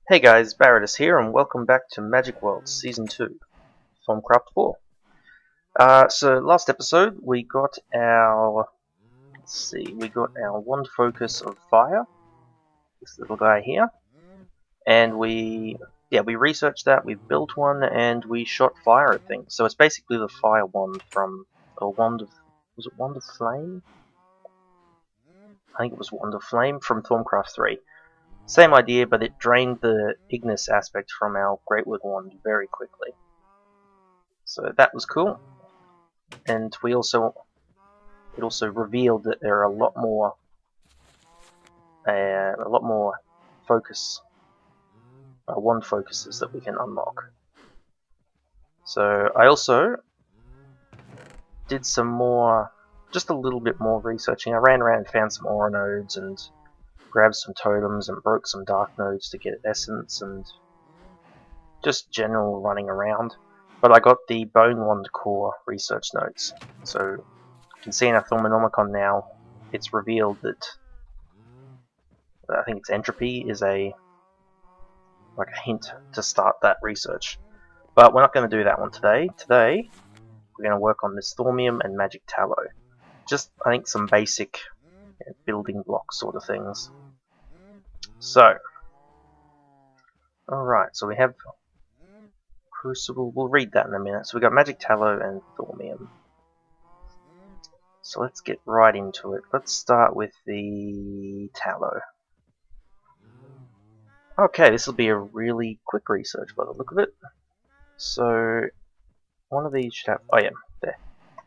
Hey guys, Barrettus here, and welcome back to Magic World Season 2, Thaumcraft 4. So last episode we got our, wand focus of fire, this little guy here, and we researched that, we built one, and we shot fire at things. So it's basically the fire wand from, was it Wand of Flame? I think it was Wand of Flame from Thaumcraft 3. Same idea, but it drained the Ignis aspect from our Greatwood wand very quickly. So that was cool, and it also revealed that there are a lot more focus wand focuses that we can unlock. So I also did some more, just a little bit more researching. I ran around and found some aura nodes and grabbed some totems and broke some dark nodes to get essence and just general running around. But I got the Bone Wand Core research notes. So you can see in our Thauminomicon now, it's revealed that I think it's entropy is a hint to start that research. But we're not going to do that one today. Today we're going to work on this Thaumium and Magic Tallow. Just, I think, some basic building block sort of things. So, alright, so we have Crucible, we'll read that in a minute. So we got Magic Tallow and Thaumium. So let's get right into it. Let's start with the Tallow. Okay, this will be a really quick research by the look of it. So, one of these should have, oh yeah, there.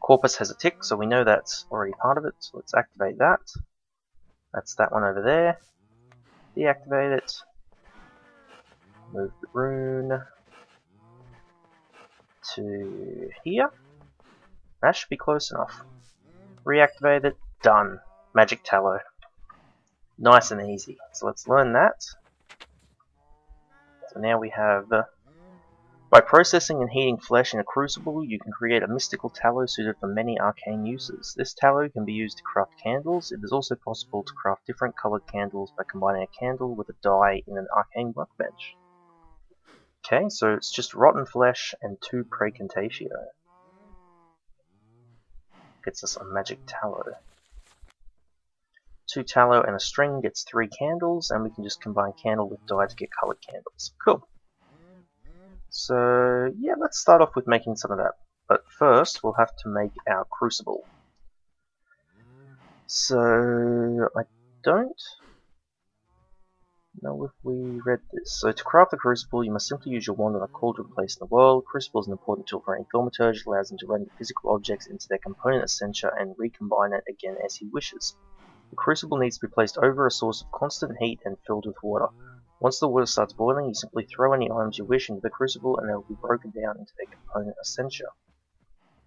Corpus has a tick, so we know that's already part of it, so let's activate that. That's that one over there. Deactivate it. Move the rune to here. That should be close enough. Reactivate it. Done. Magic Tallow. Nice and easy. So let's learn that. So now we have, by processing and heating flesh in a crucible, you can create a mystical tallow suited for many arcane uses. This tallow can be used to craft candles. It is also possible to craft different colored candles by combining a candle with a dye in an arcane workbench. Okay, so it's just rotten flesh and 2 Praecantatio. Gets us a magic tallow. 2 tallow and a string gets 3 candles, and we can just combine candle with dye to get colored candles. Cool. So yeah, let's start off with making some of that. But first, we'll have to make our crucible. So I don't know if we read this. So to craft the crucible, you must simply use your wand on a cauldron placed in the world. Crucible is an important tool for any thaumaturge. It allows him to render physical objects into their component essentia and recombine it again as he wishes. The crucible needs to be placed over a source of constant heat and filled with water. Once the water starts boiling, you simply throw any items you wish into the crucible and they will be broken down into their component essentia.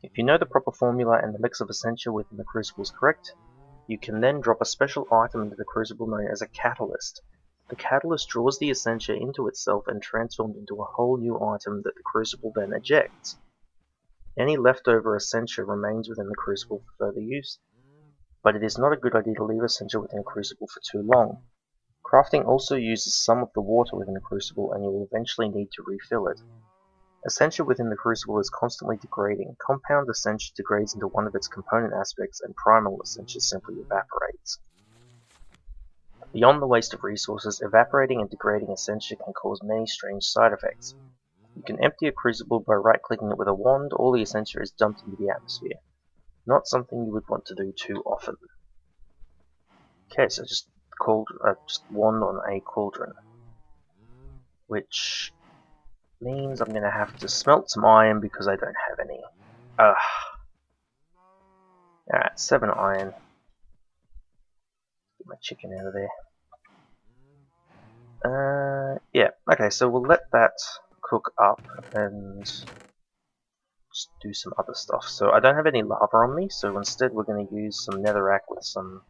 If you know the proper formula and the mix of essentia within the crucible is correct, you can then drop a special item into the crucible known as a catalyst. The catalyst draws the essentia into itself and transforms into a whole new item that the crucible then ejects. Any leftover essentia remains within the crucible for further use, but it is not a good idea to leave essentia within a crucible for too long. Crafting also uses some of the water within the crucible, and you will eventually need to refill it. Essentia within the crucible is constantly degrading. Compound essentia degrades into one of its component aspects, and primal essentia simply evaporates. Beyond the waste of resources, evaporating and degrading essentia can cause many strange side effects. You can empty a crucible by right-clicking it with a wand. All the essentia is dumped into the atmosphere. Not something you would want to do too often. Okay, so just wand on a cauldron, which means I'm going to have to smelt some iron because I don't have any. Alright, 7 iron. Get my chicken out of there. Yeah, okay, so we'll let that cook up and just do some other stuff. So I don't have any lava on me, so instead we're going to use some netherrack with some...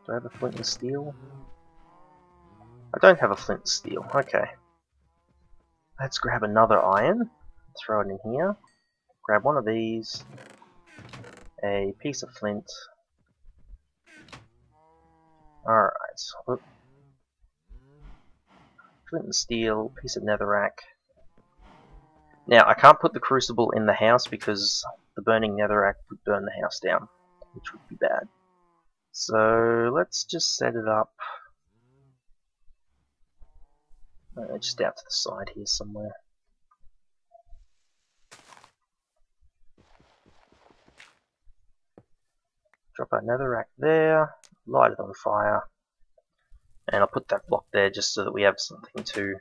Do I have a flint and steel? I don't have a flint and steel, okay. Let's grab another iron, throw it in here, grab one of these, a piece of flint. Alright, flint and steel, piece of netherrack. Now, I can't put the crucible in the house because the burning netherrack would burn the house down, which would be bad. So, let's just set it up just out to the side here somewhere. Drop our netherrack there, light it on fire, and I'll put that block there just so that we have something to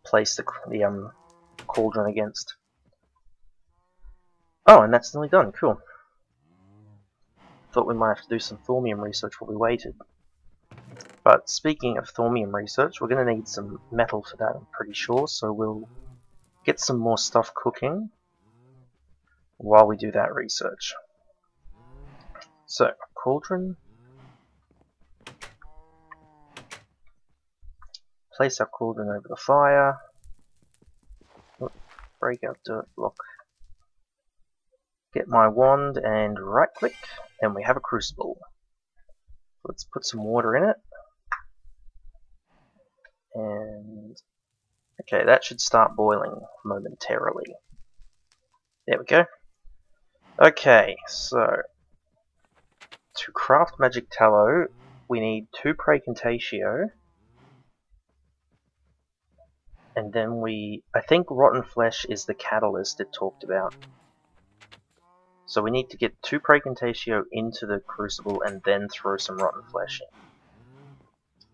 place the cauldron against. Oh, and that's nearly done, cool. Thought we might have to do some Thaumium research while we waited. But speaking of Thaumium research, we're going to need some metal for that, I'm pretty sure, so we'll get some more stuff cooking while we do that research. So, cauldron. Place our cauldron over the fire. Break our dirt block. Get my wand and right click, and we have a crucible. Let's put some water in it. And okay, that should start boiling momentarily. There we go. Okay, so to craft magic tallow, we need 2 praecontatio, and then I think rotten flesh is the catalyst it talked about. So we need to get 2 praecontatio into the crucible and then throw some rotten flesh in.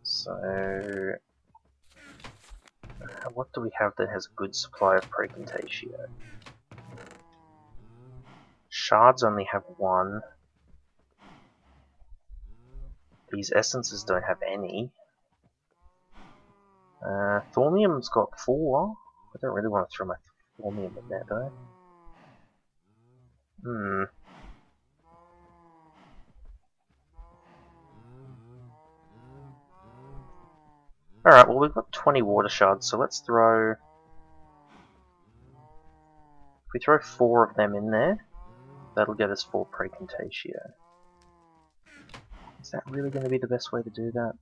So what do we have that has a good supply of praecontatio? Shards only have 1. These essences don't have any. Thaumium's got 4. I don't really want to throw my Thaumium in there though. Alright, well we've got 20 water shards, so let's throw... If we throw 4 of them in there, that'll get us 4 praecontatio. Is that really going to be the best way to do that?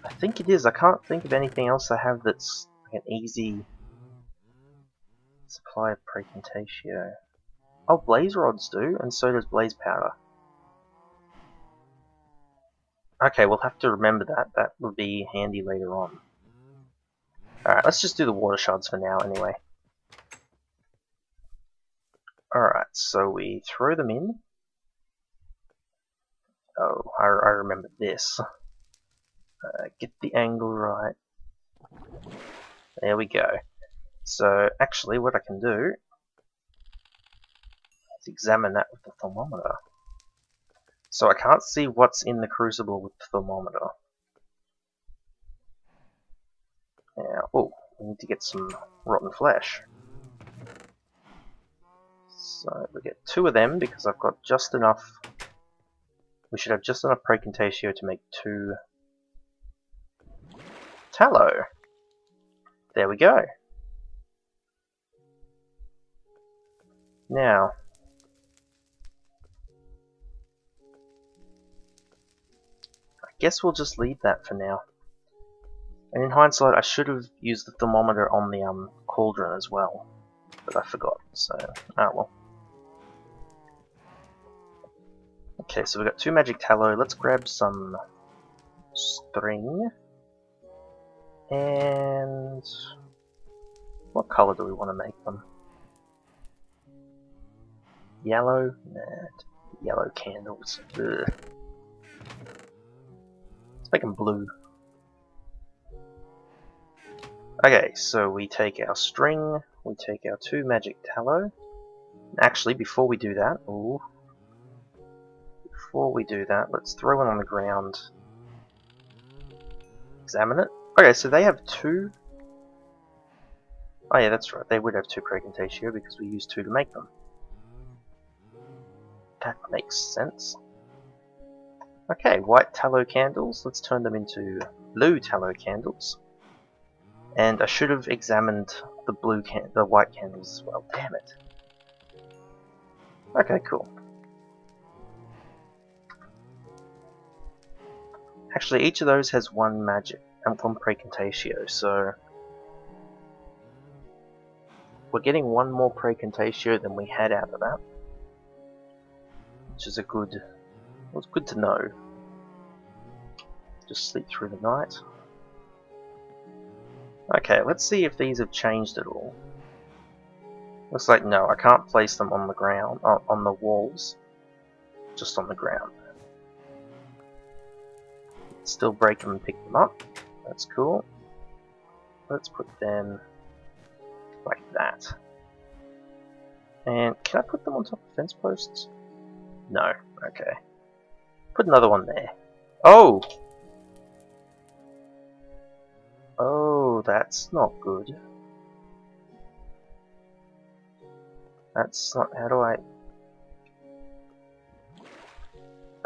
I think it is. I can't think of anything else I have that's like an easy supply of praecontatio. Oh, blaze rods do, and so does blaze powder. Okay, we'll have to remember that. That will be handy later on. Alright, let's just do the water shards for now anyway. Alright, so we throw them in. Oh, I remember this. Get the angle right. There we go. So, actually, what I can do is examine that with the thermometer. So I can't see what's in the crucible with the thermometer. Now, oh, we need to get some rotten flesh. So we get 2 of them because I've got just enough. We should have just enough praecontatio to make 2 tallow. There we go. Now, I guess we'll just leave that for now. And in hindsight, I should have used the thermometer on the cauldron as well, but I forgot. So, oh well. Okay, so we've got 2 magic tallow. Let's grab some string. And what color do we want to make them? Yellow? Nah, yellow candles. Ugh. Let's make them blue. Okay, so we take our string, we take our 2 magic tallow. Actually, before we do that, let's throw one on the ground. Examine it. Okay, so they have 2. Oh yeah, that's right. They would have 2 praecontatio because we used 2 to make them. That makes sense. Okay, white tallow candles. Let's turn them into blue tallow candles. And I should have examined the white candles as well. Damn it. Okay, cool. Actually, each of those has one magic and one precontatio, so we're getting one more precontatio than we had out of that, which is a good. Well, it's good to know. Just sleep through the night. Okay, let's see if these have changed at all. Looks like no, I can't place them on the ground, on the walls, just on the ground. Still break them and pick them up. That's cool. Let's put them like that. And can I put them on top of fence posts? No. Okay. Put another one there. Oh! Oh, that's not good. That's not... How do I...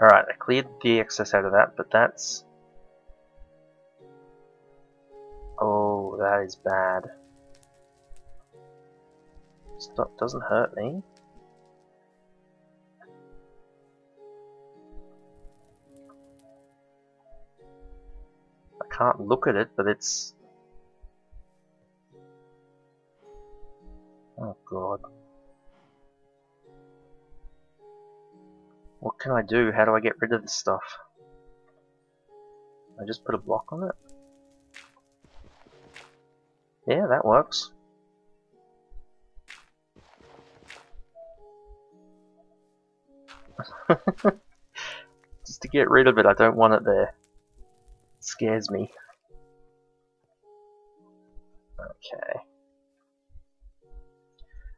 Alright, I cleared the excess out of that, but that's... Oh, that is bad. Stop, doesn't hurt me. I can't look at it, but it's... Oh god. What can I do? How do I get rid of this stuff? I just put a block on it? Yeah, that works. Just to get rid of it, I don't want it there. It scares me. Okay.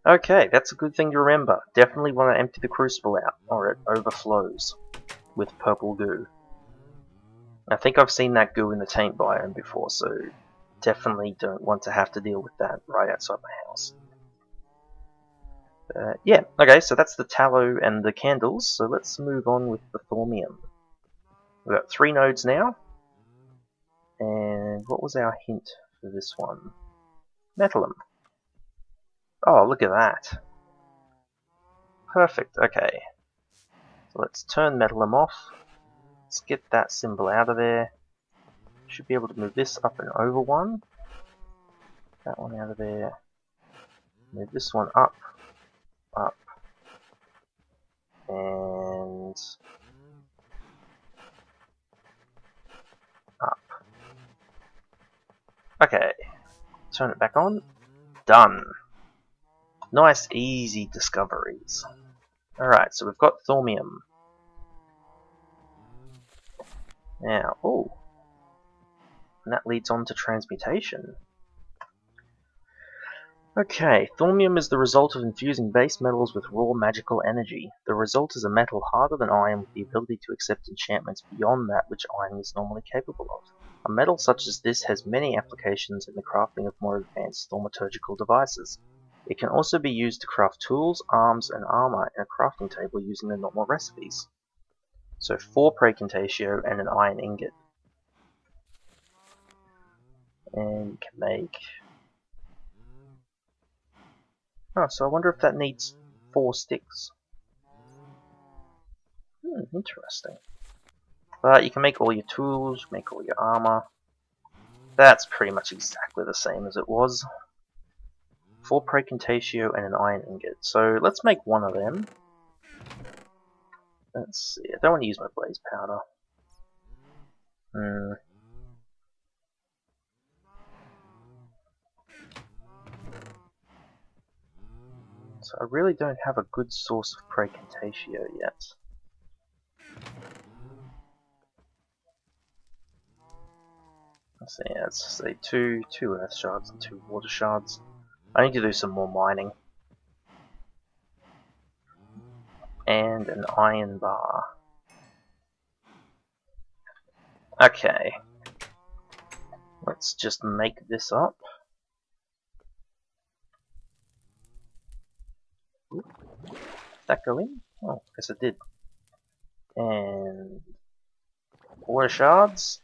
Okay, that's a good thing to remember. Definitely want to empty the crucible out, or it overflows with purple goo. I think I've seen that goo in the taint biome before, so definitely don't want to have to deal with that right outside my house. Yeah, okay, so that's the tallow and the candles, so let's move on with the thaumium. We've got 3 nodes now, and what was our hint for this one? Metallum. Oh, look at that. Perfect, okay. So let's turn Metallum off. Let's get that symbol out of there. Should be able to move this up and over one. That one out of there. Move this one up, up, and up. Okay, turn it back on. Done. Nice, easy discoveries. Alright, so we've got Thaumium. Now, oh, and that leads on to transmutation. Okay, Thaumium is the result of infusing base metals with raw magical energy. The result is a metal harder than iron with the ability to accept enchantments beyond that which iron is normally capable of. A metal such as this has many applications in the crafting of more advanced thaumaturgical devices. It can also be used to craft tools, arms, and armor in a crafting table using the normal recipes. So 4 precontatio and an iron ingot. And you can make... Oh, so I wonder if that needs 4 sticks. Interesting. But you can make all your tools, make all your armor. That's pretty much exactly the same as it was. 4 precontatio and an iron ingot. So let's make one of them. Let's see, I don't want to use my blaze powder. So I really don't have a good source of precontatio yet. Let's see, let's say two earth shards and 2 water shards. I need to do some more mining. And an iron bar. Okay. Let's just make this up. Ooh. Did that go in? Oh, guess it did. And water shards.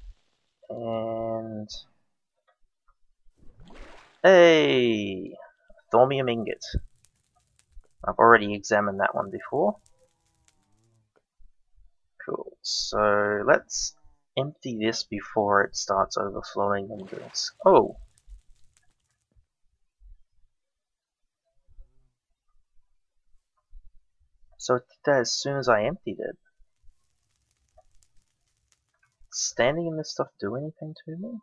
And hey, Thaumium ingot. I've already examined that one before. Cool. So let's empty this before it starts overflowing into this. Oh! So it did that as soon as I emptied it. Standing in this stuff do anything to me?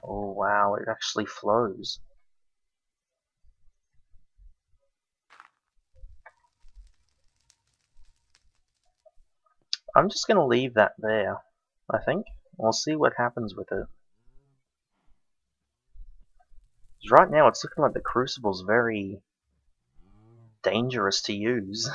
Oh wow, it actually flows. I'm just gonna leave that there, I think. We'll see what happens with it. 'Cause right now it's looking like the crucible's very dangerous to use.